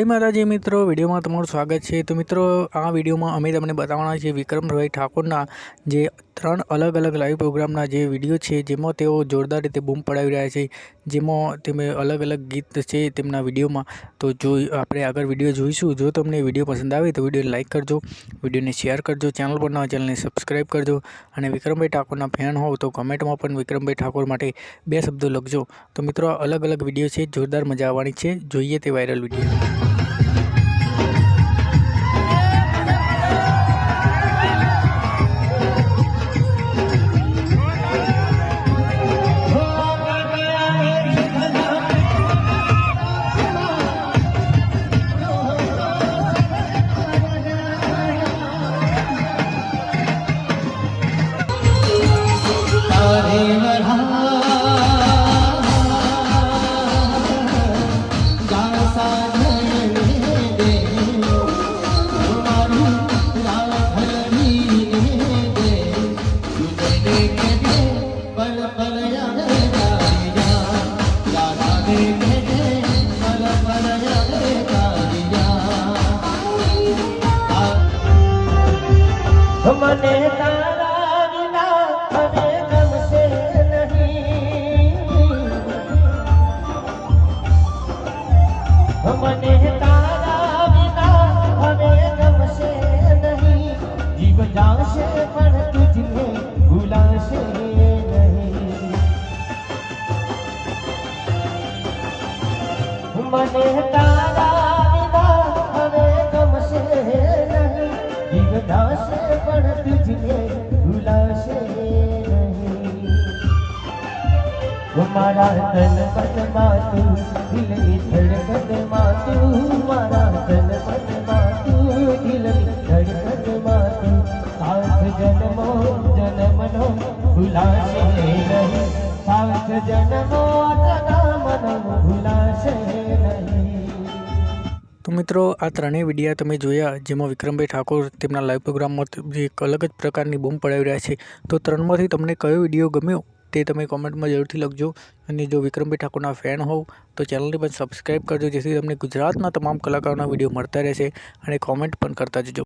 जय माताजी मित्रों, विडियो में तमारुं स्वागत है। तो मित्रों, आ विडियो में अमे तमने बतावाना छे विक्रमभाई ठाकुरना जे 3 अलग अलग लाइव प्रोग्रामना जे विडियो है, जेमां तेओ जोरदार रीते बूम पड़ावी रह्या छे, जेमां तेमे अलग अलग गीत छे तेमना विडियो में। तो जो आपणे आगळ विडियो जोईशुं। जो तमने विडियो पसंद आवे तो विडियो लाइक करजो, विडियो ने शेर करजो, चैनल पर नवा चैनल ने सब्सक्राइब करजो और विक्रमभाई ठाकुरना फैन हो तो कमेंट में पण विक्रमभाई ठाकुर माटे 2 शब्दों लखजो। तो मित्रों, अलग अलग विडियो है, जोरदार मजा आववानी छे। जोईए ते वायरल विडियो। मने तारा बिना हमें गमसे नहीं, मने तारा बिना हमें गमसे नहीं, जीव जाशे पण तुझे भूलाशे नहीं। मने तारा बिना हमें गमसे नहीं, जीव जाशे पण तुझे भूलाशे नहीं। मारा तन मन मातू दिल की धड़कन मातू, मारा तन मन मातू दिल की धड़कन मातू, साथ जन्मो जन्मनो भूलाशे नहीं, साथ जन्मो जन्मनो भूलाशे नहीं। तो मित्रों, आ 3 विडिया तमे जोया, जेमां विक्रमभाई ठाकुर तेमना लाइव प्रोग्राम में एक अलग ज प्रकारनी बूम पड़ावी रह्या छे। तो 3 मांथी तमने कयो विडियो गम्यो ते तमे कॉमेंट में जरूरथी लखजो। अने जो विक्रमभाई ठाकुरना फैन हो तो चैनल ने पण सब्सक्राइब करजो, जेथी तमने गुजरातना तमाम कलाकारोना विडियो मळता रहेशे। अने कॉमेंट पण करता जजो।